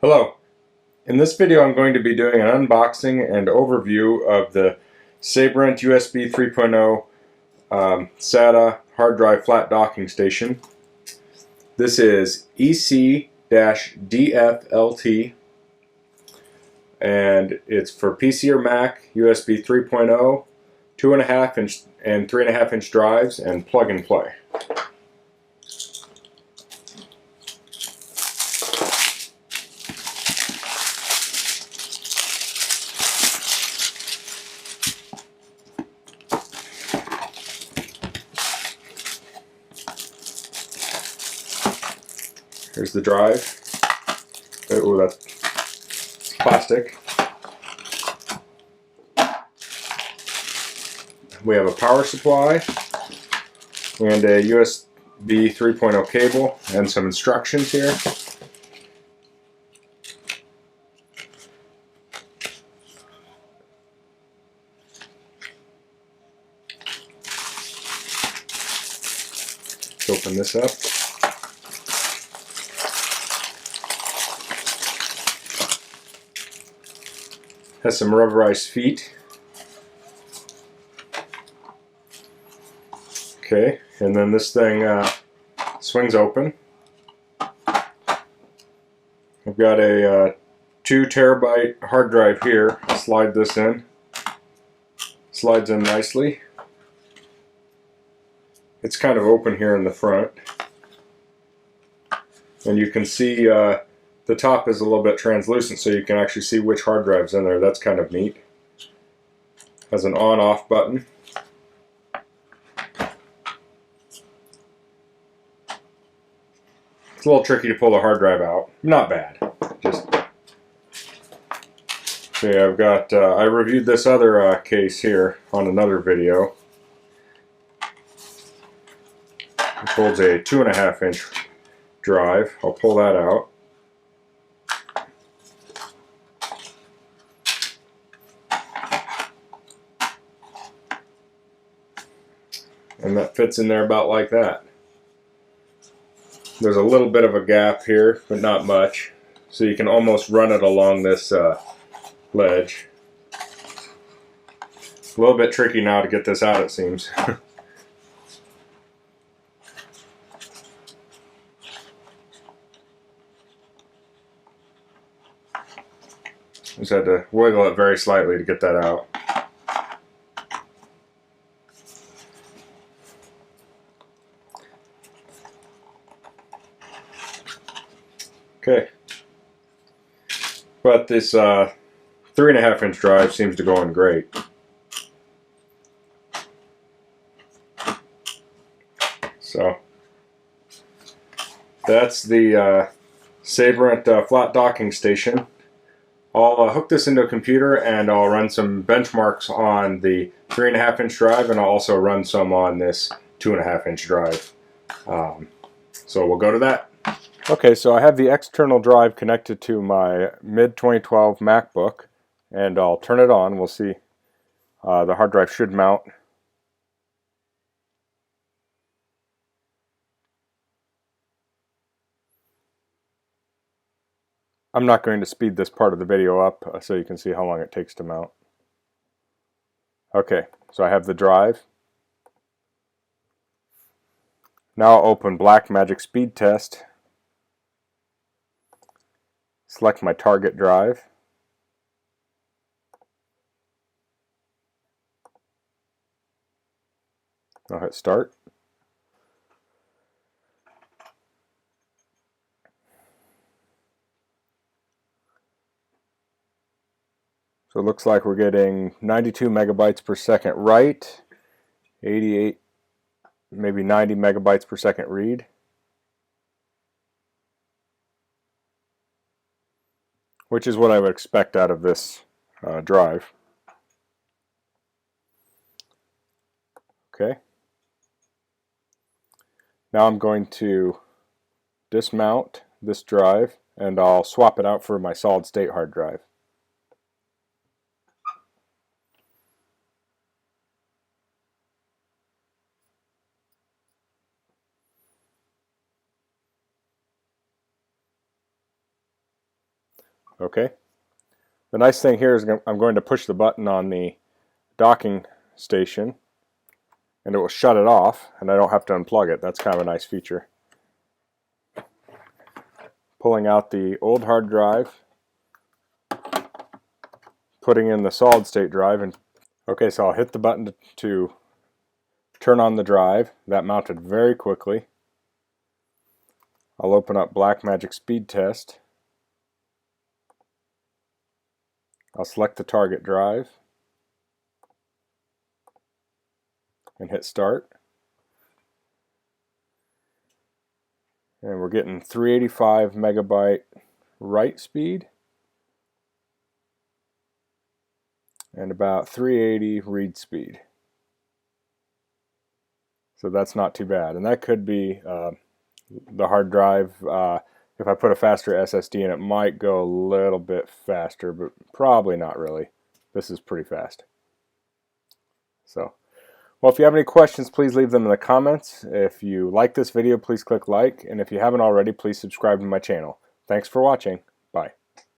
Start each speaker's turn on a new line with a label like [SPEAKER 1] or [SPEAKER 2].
[SPEAKER 1] Hello. In this video I'm going to be doing an unboxing and overview of the Sabrent USB 3.0 SATA hard drive flat docking station. This is EC-DFLT and it's for PC or Mac, USB 3.0, 2.5 inch and 3.5 inch drives, and plug and play. Here's the drive. Oh, that's plastic. We have a power supply and a USB 3.0 cable and some instructions here. Let's open this up. Has some rubberized feet. Okay, and then this thing swings open. I've got a 2 terabyte hard drive here. I'll slide this in. Slides in nicely. It's kind of open here in the front. And you can see the top is a little bit translucent, so you can actually see which hard drive's in there. That's kind of neat. Has an on-off button. It's a little tricky to pull the hard drive out. Not bad. Just okay. I've got. I reviewed this other case here on another video. It holds a 2.5 inch drive. I'll pull that out. And that fits in there about like that. There's a little bit of a gap here, but not much. So you can almost run it along this ledge. It's a little bit tricky now to get this out, it seems. Just had to wiggle it very slightly to get that out. Okay. But this 3.5 inch drive seems to go in great. So that's the Sabrent flat docking station. I'll hook this into a computer and I'll run some benchmarks on the 3.5 inch drive, and I'll also run some on this 2.5 inch drive. So we'll go to that. Okay, so I have the external drive connected to my mid-2012 MacBook, and I'll turn it on. We'll see. The hard drive should mount. I'm not going to speed this part of the video up so you can see how long it takes to mount. Okay, so I have the drive. Now I'll open Blackmagic Speed Test. Select my target drive. I'll hit start. So it looks like we're getting 92 megabytes per second write, 88, maybe 90 megabytes per second read. Which is what I would expect out of this drive. Okay. Now I'm going to dismount this drive and I'll swap it out for my solid state hard drive. Okay. The nice thing here is I'm going to push the button on the docking station and it will shut it off, and I don't have to unplug it. That's kind of a nice feature. Pulling out the old hard drive, putting in the solid state drive, and okay, so I'll hit the button to turn on the drive. That mounted very quickly. I'll open up Blackmagic Speed Test. I'll select the target drive and hit start. And we're getting 385 megabyte write speed and about 380 read speed. So that's not too bad. And that could be the hard drive. If I put a faster SSD in, it might go a little bit faster, but probably not really. This is pretty fast. So, well, if you have any questions, please leave them in the comments. If you like this video, please click like, and if you haven't already, please subscribe to my channel. Thanks for watching. Bye.